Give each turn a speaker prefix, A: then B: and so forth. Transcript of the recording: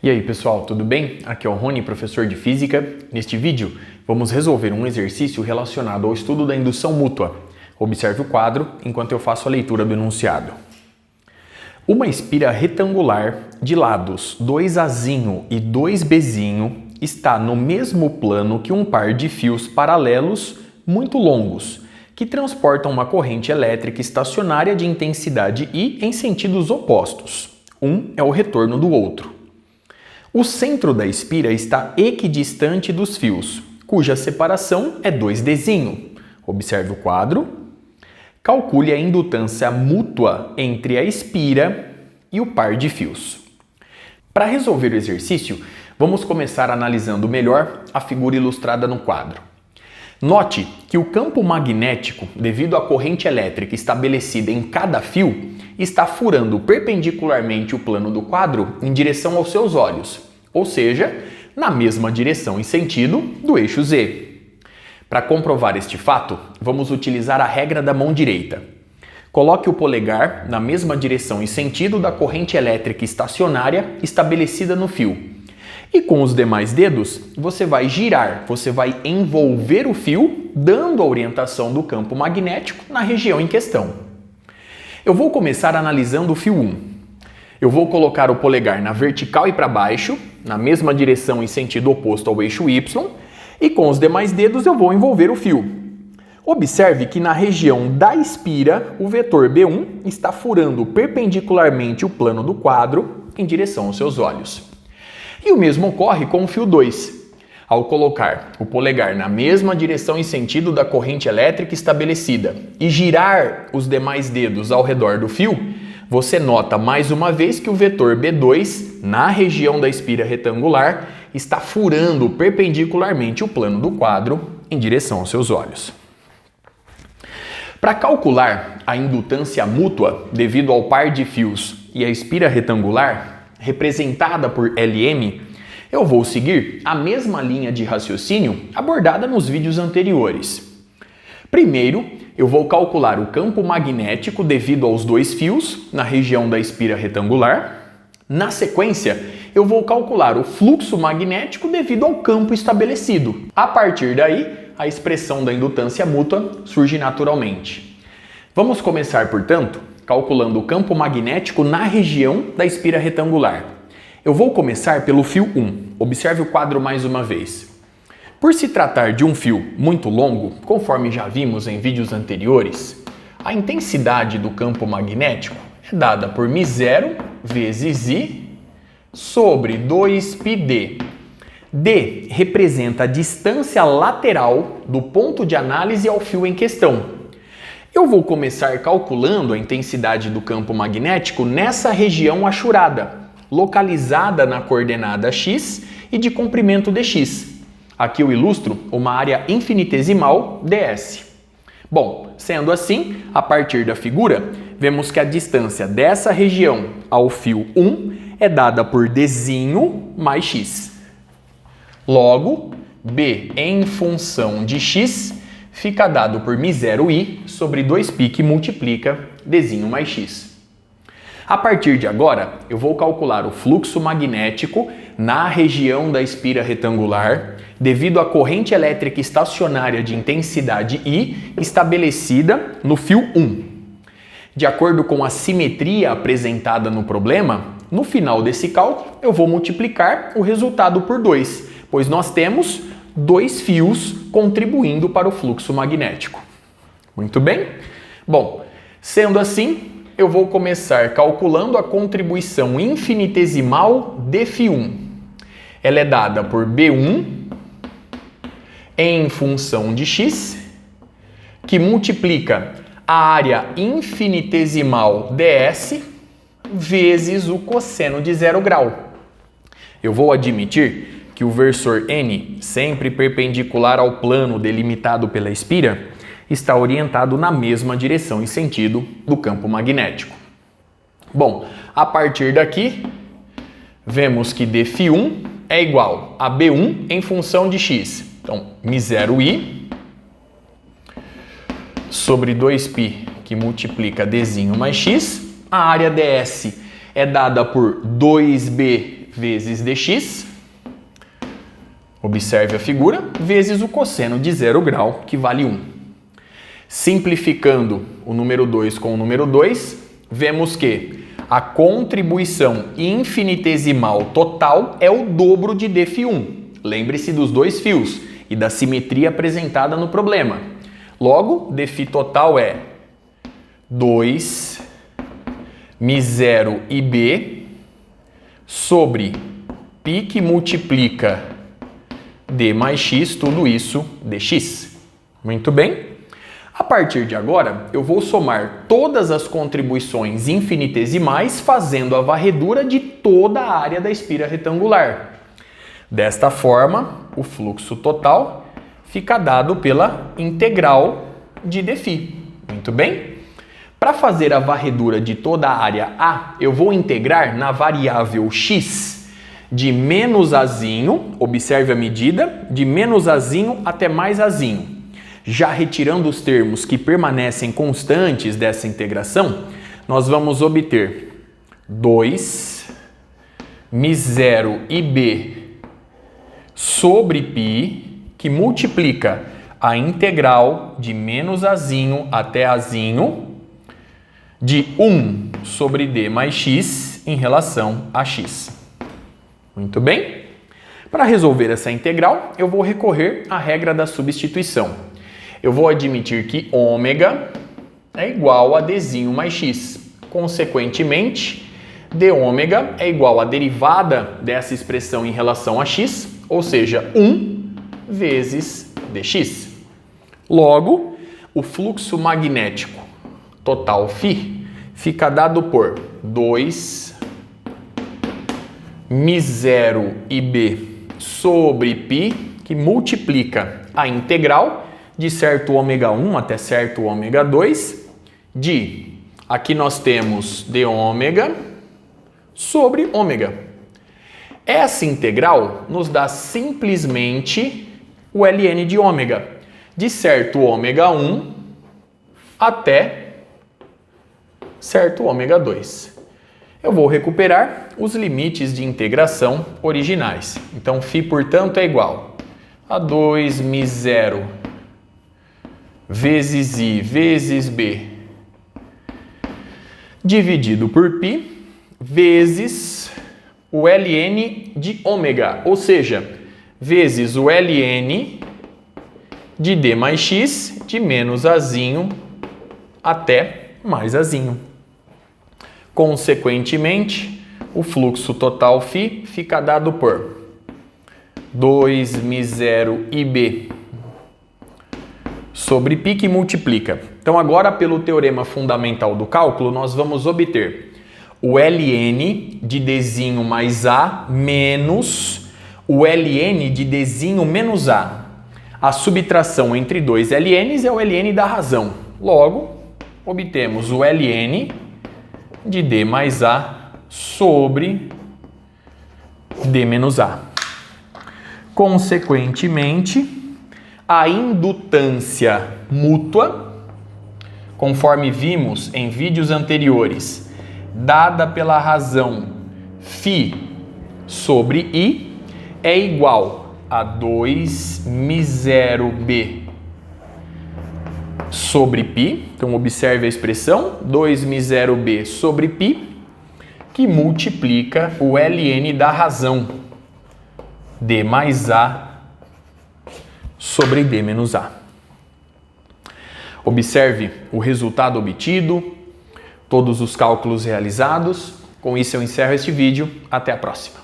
A: E aí pessoal, tudo bem? Aqui é o Rony, professor de Física. Neste vídeo, vamos resolver um exercício relacionado ao estudo da indução mútua. Observe o quadro enquanto eu faço a leitura do enunciado. Uma espira retangular de lados 2Azinho e 2Bzinho está no mesmo plano que um par de fios paralelos muito longos, que transportam uma corrente elétrica estacionária de intensidade I em sentidos opostos. Um é o retorno do outro. O centro da espira está equidistante dos fios, cuja separação é 2Dzinho. Observe o quadro. Calcule a indutância mútua entre a espira e o par de fios. Para resolver o exercício, vamos começar analisando melhor a figura ilustrada no quadro. Note que o campo magnético, devido à corrente elétrica estabelecida em cada fio, está furando perpendicularmente o plano do quadro em direção aos seus olhos, ou seja, na mesma direção e sentido do eixo Z. Para comprovar este fato, vamos utilizar a regra da mão direita. Coloque o polegar na mesma direção e sentido da corrente elétrica estacionária estabelecida no fio. E com os demais dedos, você vai girar, você vai envolver o fio, dando a orientação do campo magnético na região em questão. Eu vou começar analisando o fio 1. Eu vou colocar o polegar na vertical e para baixo, na mesma direção e sentido oposto ao eixo Y, e com os demais dedos eu vou envolver o fio. Observe que na região da espira, o vetor B1 está furando perpendicularmente o plano do quadro em direção aos seus olhos. E o mesmo ocorre com o fio 2. Ao colocar o polegar na mesma direção e sentido da corrente elétrica estabelecida e girar os demais dedos ao redor do fio, você nota mais uma vez que o vetor B2, na região da espira retangular, está furando perpendicularmente o plano do quadro em direção aos seus olhos. Para calcular a indutância mútua devido ao par de fios e a espira retangular, representada por Lm, eu vou seguir a mesma linha de raciocínio abordada nos vídeos anteriores. Primeiro, eu vou calcular o campo magnético devido aos dois fios na região da espira retangular. Na sequência, eu vou calcular o fluxo magnético devido ao campo estabelecido. A partir daí, a expressão da indutância mútua surge naturalmente. Vamos começar, portanto, calculando o campo magnético na região da espira retangular. Eu vou começar pelo fio 1. Observe o quadro mais uma vez. Por se tratar de um fio muito longo, conforme já vimos em vídeos anteriores, a intensidade do campo magnético é dada por μ0 vezes I sobre 2πd. D representa a distância lateral do ponto de análise ao fio em questão. Eu vou começar calculando a intensidade do campo magnético nessa região achurada, localizada na coordenada x e de comprimento dx. Aqui eu ilustro uma área infinitesimal ds. Bom, sendo assim, a partir da figura, vemos que a distância dessa região ao fio 1 é dada por dzinho mais x. Logo, b em função de x fica dado por μ0i sobre 2π que multiplica dzinho mais x. A partir de agora, eu vou calcular o fluxo magnético na região da espira retangular devido à corrente elétrica estacionária de intensidade I estabelecida no fio 1. De acordo com a simetria apresentada no problema, no final desse cálculo eu vou multiplicar o resultado por 2, pois nós temos dois fios contribuindo para o fluxo magnético. Muito bem? Bom, sendo assim, eu vou começar calculando a contribuição infinitesimal de φ1. Ela é dada por B1 em função de x, que multiplica a área infinitesimal ds vezes o cosseno de 0 grau. Eu vou admitir que o versor n, sempre perpendicular ao plano delimitado pela espira, está orientado na mesma direção e sentido do campo magnético. Bom, a partir daqui, vemos que dφ1 é igual a B1 em função de x. Então, μ0i sobre 2π, que multiplica dzinho mais x. A área ds é dada por 2b vezes dx, observe a figura, vezes o cosseno de 0 grau, que vale 1. Simplificando o número 2 com o número 2, vemos que a contribuição infinitesimal total é o dobro de dφ1. Lembre-se dos dois fios e da simetria apresentada no problema. Logo, dφ total é 2 μ0 e b sobre π que multiplica d mais x, tudo isso dx. Muito bem. A partir de agora, eu vou somar todas as contribuições infinitesimais fazendo a varredura de toda a área da espira retangular. Desta forma, o fluxo total fica dado pela integral de dφ. Muito bem? Para fazer a varredura de toda a área A, eu vou integrar na variável x de menos azinho, observe a medida, de menos azinho até mais azinho. Já retirando os termos que permanecem constantes dessa integração, nós vamos obter 2 μ0 e b sobre π, que multiplica a integral de menos azinho até azinho de 1 sobre d mais x em relação a x. Muito bem? Para resolver essa integral, eu vou recorrer à regra da substituição. Eu vou admitir que ômega é igual a dzinho mais x. Consequentemente, dômega é igual à derivada dessa expressão em relação a x, ou seja, 1 vezes dx. Logo, o fluxo magnético total φ fica dado por 2 μ0 e b sobre π, que multiplica a integral de certo ômega 1 até certo ômega 2, de, aqui nós temos dômega sobre ômega. Essa integral nos dá simplesmente o ln de ômega, de certo ômega 1 até certo ômega 2. Eu vou recuperar os limites de integração originais. Então, φ, portanto, é igual a 2 μ0 vezes I vezes B dividido por π vezes o ln de ômega, ou seja, vezes o ln de d mais x de menos azinho até mais azinho. Consequentemente, o fluxo total φ fica dado por 2 μ0 e b sobre π, que multiplica. Então agora, pelo teorema fundamental do cálculo, nós vamos obter o ln de dzinho mais a menos o ln de dzinho menos a. A subtração entre dois ln's é o ln da razão. Logo, obtemos o ln de d mais a sobre d menos a. Consequentemente, a indutância mútua, conforme vimos em vídeos anteriores, dada pela razão φ sobre I, é igual a 2 μ0 b sobre π. Então, observe a expressão 2 μ0 b sobre π, que multiplica o ln da razão, d mais a sobre d menos a. Observe o resultado obtido, todos os cálculos realizados. Com isso eu encerro este vídeo. Até a próxima.